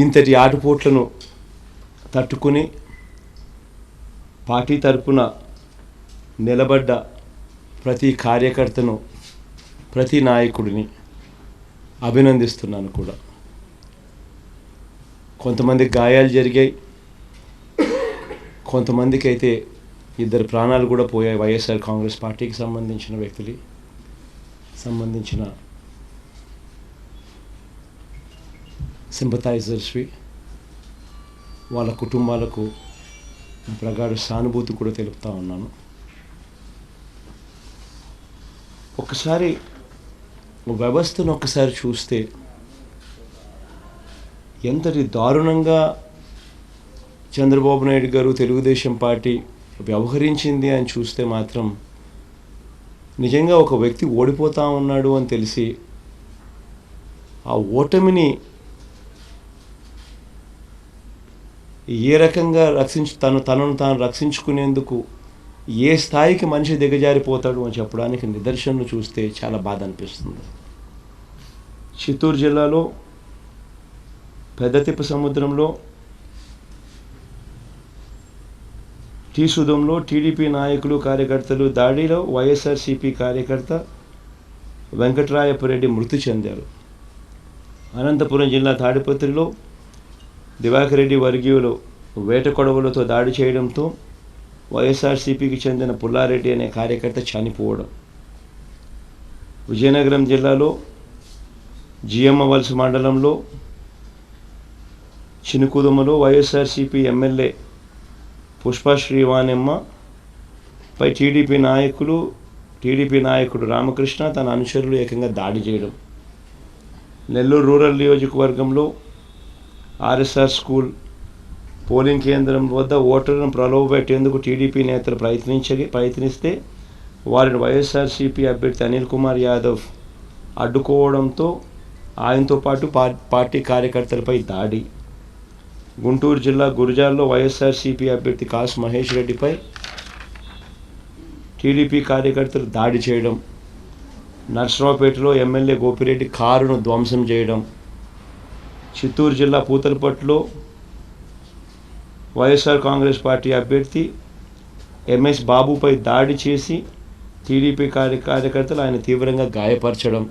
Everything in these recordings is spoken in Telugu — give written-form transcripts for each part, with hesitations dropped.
ఇంతటి ఆటుపోట్లను తట్టుకుని పార్టీ తరపున నిలబడ్డ ప్రతి కార్యకర్తను, ప్రతి నాయకుడిని అభినందిస్తున్నాను కూడా. కొంతమంది గాయాలు జరిగాయి, కొంతమందికి అయితే 2 ప్రాణాలు కూడా పోయాయి. వైఎస్ఆర్ కాంగ్రెస్ పార్టీకి సంబంధించిన వ్యక్తులు, సంబంధించిన సింపథైజర్స్వి, వాళ్ళ కుటుంబాలకు ప్రగాఢ సానుభూతి కూడా తెలుపుతా ఉన్నాను. ఒకసారి వ్యవస్థను ఒక్కసారి చూస్తే ఎంతటి దారుణంగా చంద్రబాబు నాయుడు గారు, తెలుగుదేశం పార్టీ వ్యవహరించింది అని చూస్తే మాత్రం నిజంగా ఒక వ్యక్తి ఓడిపోతూ ఉన్నాడు అని తెలిసి ఆ ఓటమిని ఏ రకంగా తనను తాను రక్షించుకునేందుకు ఏ స్థాయికి మనిషి దిగజారిపోతాడు అని చెప్పడానికి నిదర్శనలు చూస్తే చాలా బాధ అనిపిస్తుంది. చిత్తూరు జిల్లాలో పెద్దతిప్ప సముద్రంలో టీసుదంలో టీడీపీ నాయకులు, కార్యకర్తలు దాడిలో వైఎస్ఆర్సీపీ కార్యకర్త వెంకట్రాయపురెడ్డి మృతి చెందారు. అనంతపురం జిల్లా తాడిపత్రిలో దివాకర్ రెడ్డి వర్గీయులు వేట కొడవలతో దాడి చేయడంతో వైఎస్ఆర్సీపీకి చెందిన పుల్లారెడ్డి అనే కార్యకర్త చనిపోవడం. విజయనగరం జిల్లాలో జియమ్మవలస మండలంలో చినుకుదుమలో వైఎస్ఆర్సీపీ ఎమ్మెల్యే పుష్ప శ్రీవాణెమ్మ పై టీడీపీ నాయకుడు రామకృష్ణ తన అనుచరులు ఏకంగా దాడి చేయడం. నెల్లూరు రూరల్ నియోజకవర్గంలో ఆర్ఎస్ఆర్ స్కూల్ పోలింగ్ కేంద్రం వద్ద ఓటర్లను ప్రలోభపెట్టేందుకు టీడీపీ నేతలు ప్రయత్నిస్తే వారిని వైఎస్ఆర్సీపీ అభ్యర్థి అనిల్ కుమార్ యాదవ్ అడ్డుకోవడంతో ఆయనతో పాటు పార్టీ కార్యకర్తలపై దాడి. గుంటూరు జిల్లా గురజాల్లో వైఎస్ఆర్సీపీ అభ్యర్థి కాసు మహేష్ రెడ్డిపై టీడీపీ కార్యకర్తలు దాడి చేయడం. నర్సరావుపేటలో ఎమ్మెల్యే గోపిరెడ్డి కారును ధ్వంసం చేయడం. చిత్తూరు జిల్లా పూతలపట్టులో వైఎస్ఆర్ కాంగ్రెస్ పార్టీ అభ్యర్థి ఎంఎస్ బాబుపై దాడి చేసి టీడీపీ కార్యకర్తలు ఆయన తీవ్రంగా గాయపరచడం.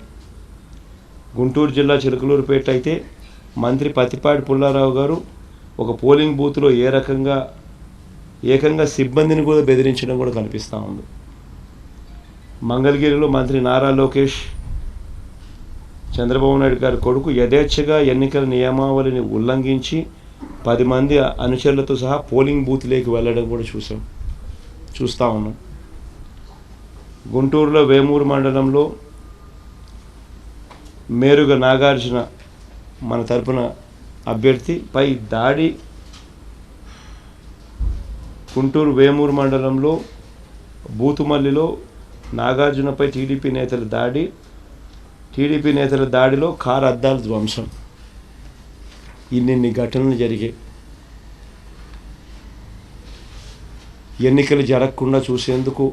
గుంటూరు జిల్లా చిలకలూరుపేట అయితే మంత్రి పత్తిపాటి పుల్లారావు గారు ఒక పోలింగ్ బూత్లో ఏకంగా సిబ్బందిని కూడా బెదిరించడం కూడా కనిపిస్తూ ఉంది. మంగళగిరిలో మంత్రి నారా లోకేష్ చంద్రబాబు నాయుడు గారి కొడుకు యథేచ్ఛగా ఎన్నికల నియమావళిని ఉల్లంఘించి 10 మంది అనుచరులతో సహా పోలింగ్ బూత్లోకి వెళ్ళడం కూడా చూస్తూ ఉన్నాం. గుంటూరులో వేమూరు మండలంలో మేరుగ నాగార్జున మన తరపున అభ్యర్థిపై దాడి. గుంటూరు వేమూరు మండలంలో బూతుమల్లిలో నాగార్జునపై టీడీపీ నేతల దాడిలో కారు అద్దాల ధ్వంసం. ఇన్ని ఘటనలు జరిగాయి. ఎన్నికలు జరగకుండా చూసేందుకు,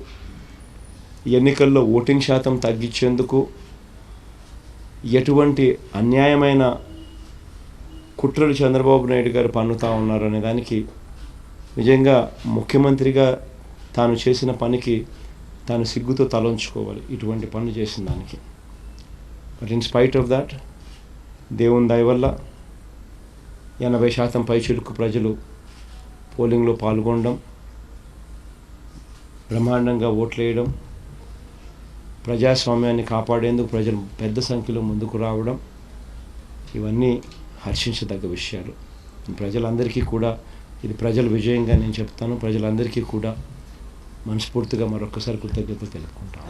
ఎన్నికల్లో ఓటింగ్ శాతం తగ్గించేందుకు ఎటువంటి అన్యాయమైన కుట్రలు చంద్రబాబు నాయుడు గారు పన్నుతూ ఉన్నారు అనే దానికి నిజంగా ముఖ్యమంత్రిగా తాను చేసిన పనికి తాను సిగ్గుతో తలంచుకోవాలి, ఇటువంటి పనులు చేసిన దానికి. But in spite of that, దేవుని దయ వల్ల 80% పైచిలుకు ప్రజలు పోలింగ్లో పాల్గొనడం, బ్రహ్మాండంగా ఓట్లేయడం, ప్రజాస్వామ్యాన్ని కాపాడేందుకు ప్రజలు పెద్ద సంఖ్యలో ముందుకు రావడం, ఇవన్నీ హర్షించదగ్గ విషయాలు. ప్రజలందరికీ కూడా ఇది ప్రజల విజయంగా నేను చెప్తాను. ప్రజలందరికీ కూడా మనస్ఫూర్తిగా మరొకసారి కృతజ్ఞతలు తెలుపుకుంటాను.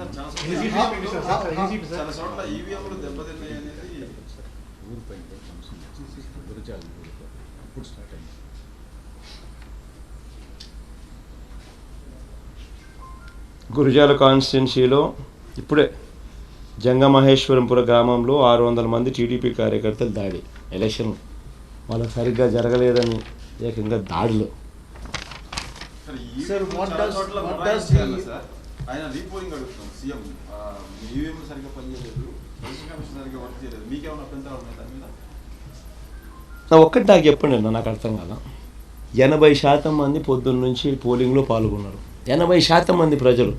గురజాల కాన్స్టిట్యున్సీలో ఇప్పుడే జంగమహేశ్వరంపుర గ్రామంలో 600 మంది టీడీపీ కార్యకర్తలు దాడి. ఎలక్షన్ వాళ్ళకి సరిగ్గా జరగలేదని ఏకంగా దాడిలో. ఒక్కటి నాకు చెప్పండి అన్న, నాకు అర్థం కాదా. 80% మంది పొద్దున్న నుంచి పోలింగ్లో పాల్గొన్నారు. 80% మంది ప్రజలు,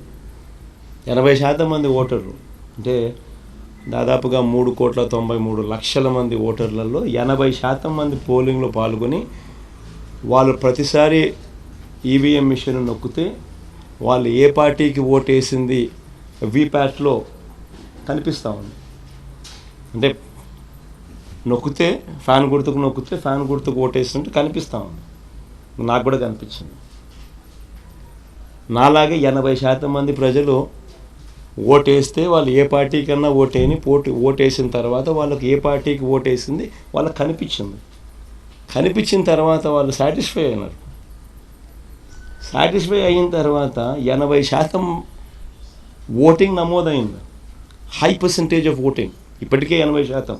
80% మంది ఓటర్లు అంటే దాదాపుగా 3,93,00,000 మంది ఓటర్లలో 80% మంది పోలింగ్లో పాల్గొని వాళ్ళు ప్రతిసారి ఈవీఎం మిషన్ నొక్కితే వాళ్ళు ఏ పార్టీకి ఓటేసింది వీప్యాట్లో కనిపిస్తూ ఉంది. అంటే నొక్కితే ఫ్యాన్ గుర్తుకు ఓటేసినట్టు కనిపిస్తూ ఉంది. నాకు కూడా కనిపించింది. నాలాగే 80% మంది ప్రజలు ఓటేస్తే వాళ్ళు ఏ పార్టీకన్నా ఓటేసిన తర్వాత వాళ్ళకి ఏ పార్టీకి ఓటేసింది వాళ్ళకి కనిపించిన తర్వాత వాళ్ళు సాటిస్ఫై అయినారు. సాటిస్ఫై అయిన తర్వాత 80% ఓటింగ్ నమోదైంది. హై పర్సంటేజ్ ఆఫ్ ఓటింగ్ ఇప్పటికే 80%.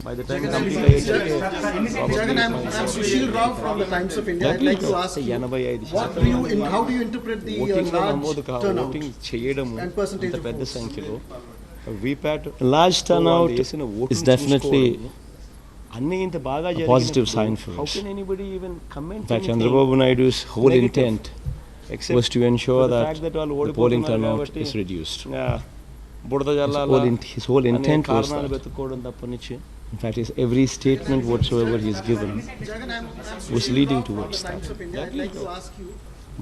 By the time Jagan, I'm Sushil Rao from the Times of India. I'd like to ask you, how do you interpret the large turnout and percentage of votes? Large turnout is definitely a positive sign for us. In fact, Chandrababu Naidu's whole intent was to ensure that the polling turnout is reduced. His whole intent was that. In fact, every statement whatsoever he has given was leading towards that.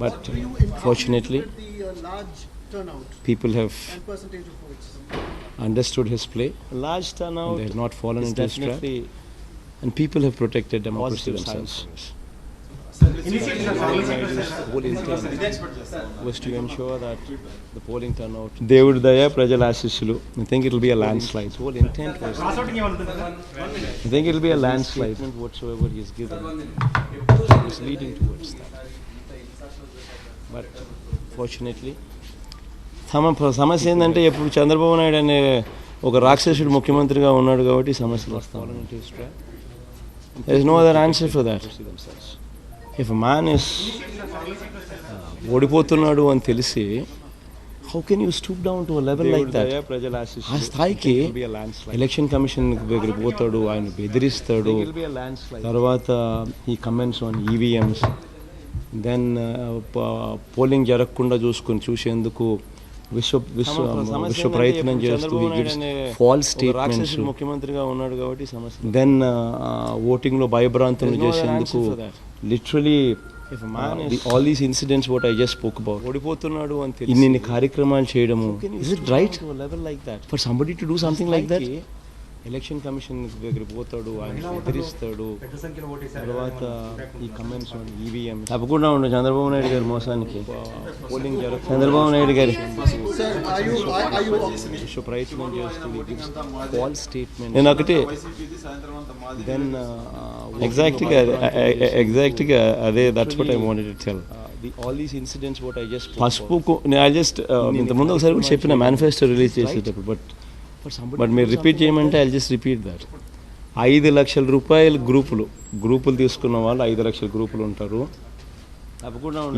But fortunately, people have understood his play. Large turnout, they have not fallen into his trap, and people have protected democracy themselves. Whole intent was to ensure that the polling turnout. Devud Daya Prajala Ashishulu. I think it will be a landslide. Whole intent was. I think it will be a landslide. Whatsoever he has given is leading towards that. But fortunately, సమస్య ఏంటంటే ఎప్పుడు చంద్రబాబు నాయుడు అనే ఒక రాక్షసుడు ముఖ్యమంత్రిగా ఉన్నాడు కాబట్టి సమస్యలు వస్తాయి. There is no other answer for that. If a man is ఓడిపోతున్నాడు అని తెలిసి, how can you stoop down to a level like that? ఆ స్థాయికి ఎలక్షన్ కమిషన్ దగ్గరికి పోతాడు, ఆయన బెదిరిస్తాడు. తర్వాత ఈ comments on EVMs, then polling జరగకుండా చూసేందుకు విశ్వ ప్రయత్నం చేస్తూ ఫాల్స్ స్టేట్మెంట్స్. ముఖ్యమంత్రిగా ఉన్నాడు కాబట్టి సమస్య. దెన్ ఓటింగ్లో భయభ్రాంతులు చేసేందుకు literally all these incidents what I just spoke about. ఓడిపోతున్నాడు అని తెలిసి ఇన్ని కార్యక్రమాలు చేయడము, is it right for somebody to do something like that? Election commission దగ్గరికి పోతాడు, ఆయన బెదిరిస్తాడు. తర్వాత ఈ కమెంట్స్ ఈవీఎం తప్పకుండా ఉండు చంద్రబాబు నాయుడు గారి మోసానికి. పోలింగ్ జరుగుతుంది, చంద్రబాబు నాయుడు గారి ప్రయత్నం చేస్తూ ఫాల్స్ స్టేట్మెంట్. నేను ఒకటి దెన్ ఎగ్జాక్ట్గా అదే that's what I wanted to tell. all these incidents what I just పసుపుకు I just ఇంతకుముందు ఒకసారి కూడా చెప్పిన మేనిఫెస్టో రిలీజ్ చేసేటప్పుడు. బట్ మీరు రిపీట్ చేయమంటే ఐ జస్ట్ రిపీట్ దట్. 5 లక్షల రూపాయలు గ్రూపులు తీసుకున్న వాళ్ళు 5 లక్షల గ్రూపులు ఉంటారు,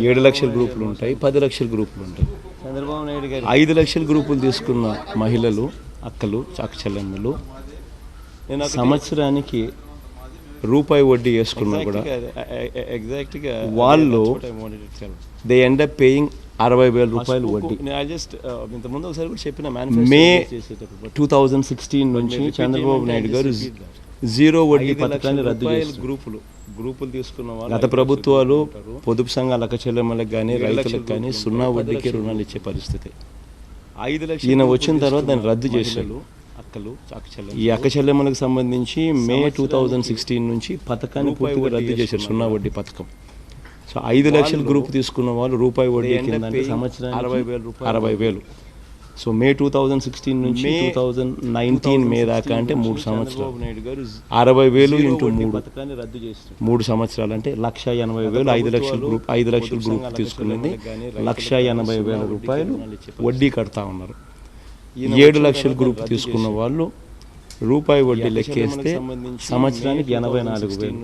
7 లక్షల గ్రూపులు ఉంటాయి, 10 లక్షల గ్రూపులు ఉంటాయి. చంద్రబాబు నాయుడు గారు 5 లక్షల గ్రూపులు తీసుకున్న మహిళలు, అక్కలు, చెల్లెమ్మలు సంవత్సరానికి రూపాయి వడ్డీ వేసుకున్నా కూడా ఎగ్జాక్ట్గా వాళ్ళు దే ఎండ్ అప్ పేయింగ్ 60,000 రూపాయలు వడ్డీ. ఇంతకుముందు ఒకసారి కూడా చెప్పిన మే 2016 నుంచి చంద్రబాబు నాయుడు గారు జీరో వడ్డీ పథకాన్ని రద్దు చేసి గ్రూపులు తీసుకున్న గత ప్రభుత్వాలు పొదుపు సంఘాల అక్కచెల్లెమ్మలకు కానీ రైతులకు కానీ 0 వడ్డీకి రుణాలు ఇచ్చే పరిస్థితి. 5 లక్షలు ఈయన వచ్చిన తర్వాత దాన్ని రద్దు చేశారు. ఈ అక్కచెల్లెమ్మలకు సంబంధించి మే 2016 నుంచి పథకాన్ని పూర్తిగా రద్దు చేశారు, 0 వడ్డీ పథకం. సో 5 లక్షల గ్రూప్ తీసుకున్న వాళ్ళు రూపాయి వడ్డీ కింద సంవత్సరానికి 60,000. సో మే 2016 నుంచి 2019 మే దాకా అంటే 3 సంవత్సరాలు 60,000 ఇంటూ 3 సంవత్సరాలు అంటే 1,80,000. 5 లక్షల గ్రూప్ తీసుకున్నది 1,80,000 రూపాయలు వడ్డీ కడతా ఉన్నారు. 7 లక్షల గ్రూప్ తీసుకున్న వాళ్ళు రూపాయి వడ్డీ లెక్కేస్తే సంవత్సరానికి 84,000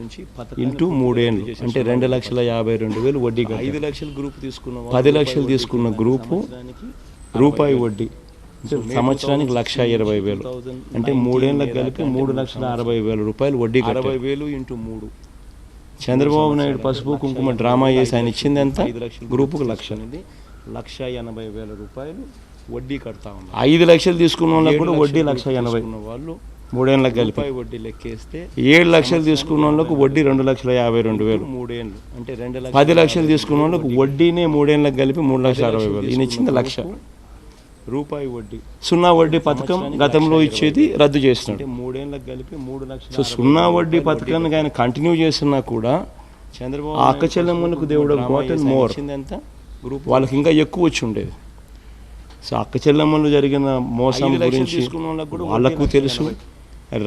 ఇంటూ 3 ఏళ్ళు అంటే 2,52,000 వడ్డీ. 5 లక్షల గ్రూప్ తీసుకున్న 10 లక్షలు తీసుకున్న గ్రూపు రూపాయి వడ్డీ సంవత్సరానికి 1,20,000 అంటే 3 ఏళ్ళకి కలిపి 3,60,000 రూపాయలు వడ్డీ 60,000 ఇంటూ 3. చంద్రబాబు నాయుడు పసుపు కుంకుమ డ్రామా చేసి ఆయన ఇచ్చింది ఎంత? గ్రూపుకు 1,00,000. 1,80,000 రూపాయలు వడ్డీ కడతా ఉన్నారు. 5 లక్షలు తీసుకున్న వాళ్ళకి కూడా వడ్డీ 1,80,000 వాళ్ళు 3 ఏళ్ళకి కలిపి వడ్డీ లెక్కేస్తే 7 లక్షలు తీసుకున్న వాళ్ళకు వడ్డీ 2,52,000. 3 ఏళ్ళు అంటే 10 లక్షలు తీసుకున్న వాళ్ళకు వడ్డీనే 3 ఏళ్ళకి కలిపి 3,60,000. ఈయన ఇచ్చింది 1,00,000 రూపాయి వడ్డీ. సున్నా వడ్డీ పథకం గతంలో ఇచ్చేది రద్దు చేస్తున్నాడు. 3 ఏళ్ళకి కలిపి 3 లక్షలు. సో సున్నా వడ్డీ పథకాన్ని ఆయన కంటిన్యూ చేస్తున్నా కూడా చంద్రబాబు ఆ అక్క చెల్లెమ్మలకు దేవుడు గోటెన్ మోర్ ఎంత గ్రూప్ వాళ్ళకి ఇంకా ఎక్కువ వచ్చి ఉండేది. సో అక్క చెల్లెమ్మలు జరిగిన మోసం గురించి వాళ్ళకు తెలుసు.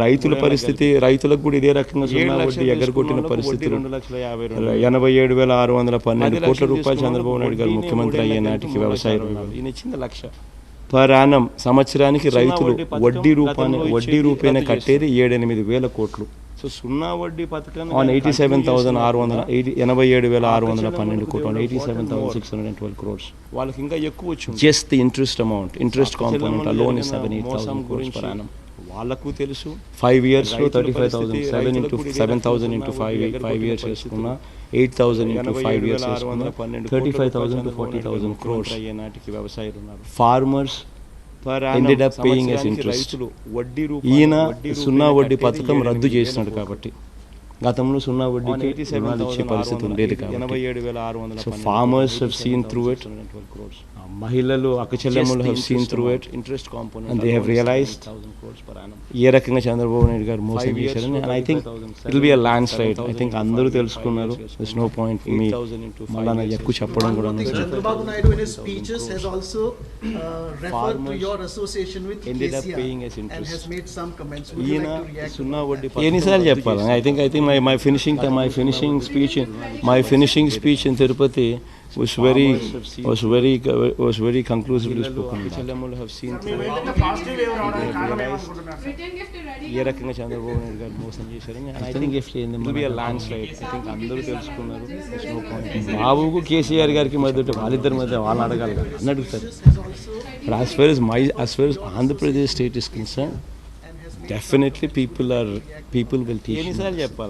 రైతుల పరిస్థితి, రైతులకు కూడా ఇదే రకంగా సున్నా వడ్డీ ఎగరగొట్టిన పరిస్థితులు. 87,612 కోట్ల రూపాయలు చంద్రబాబు నాయుడు గారు ముఖ్యమంత్రి అయ్యే నాటికి వ్యవసాయ రుణాలు ఈయన ఇచ్చింది 1,00,000 పర్ యానం. సంవత్సరానికి రైతులు వడ్డీ రూపేణ కట్టేది 7-8 వేల కోట్లు. సో సున్నా వడ్డీ పథకాన్ని 87,612 కోట్లు, 87,612 crores. వాళ్ళకి ఇంకా ఎక్కువ వచ్చింది. Just the interest component alone is 7,000-8,000 crores per annum. వాళ్ళకు తెలుసు 5 yearsలో 35,000, 7,000 into 5 years చేసుకున్న 8,000 into 5 years చేసుకున్న 35,000 to 40,000 crores అయ్యే నాటికి వ్యవసాయ రుణాలు. Farmers ended up paying as interest. ఈయన సున్నా వడ్డీ పథకం రద్దు చేసినాడు కాబట్టి గతంలో సున్నా వడ్డీకి రుణాలు ఇచ్చే పరిస్థితి ఉండేది కాబట్టి. So farmers have seen through it. మహిళలు అక్క చెల్లెమ్మలు have seen through it. Interest component and they have realized ఏ రకంగా చంద్రబాబు నాయుడు గారు మోసం చేశారని. and I think it will be a landslide. I think అందరూ తెలుసుకున్నారు. there's no point me మళ్ళా ఎక్కువ చెప్పడం కూడా. Chandrababu Naidu in his speeches has also referred to your association with KCR and has made some comments. Would you like to react? సున్నా వడ్డీ ఎన్నిసార్లు చెప్పాలి? I think my finishing speech in Tirupati was very conclusively spoken. ఏ రకంగా చంద్రబాబు నాయుడు గారు మోసం చేశారని. I think it will be a landslide. I think అందరూ తెలుసుకున్నారు. there's no point. బాబుకు కేసీఆర్ గారికి మధ్య వాళ్ళిద్దరి మధ్య వాళ్ళు అడగాలి అని అడుగుతారు. But as far as Andhra Pradesh state is concerned, definitely people will teach. ఎన్నిసార్లు చెప్పాలి?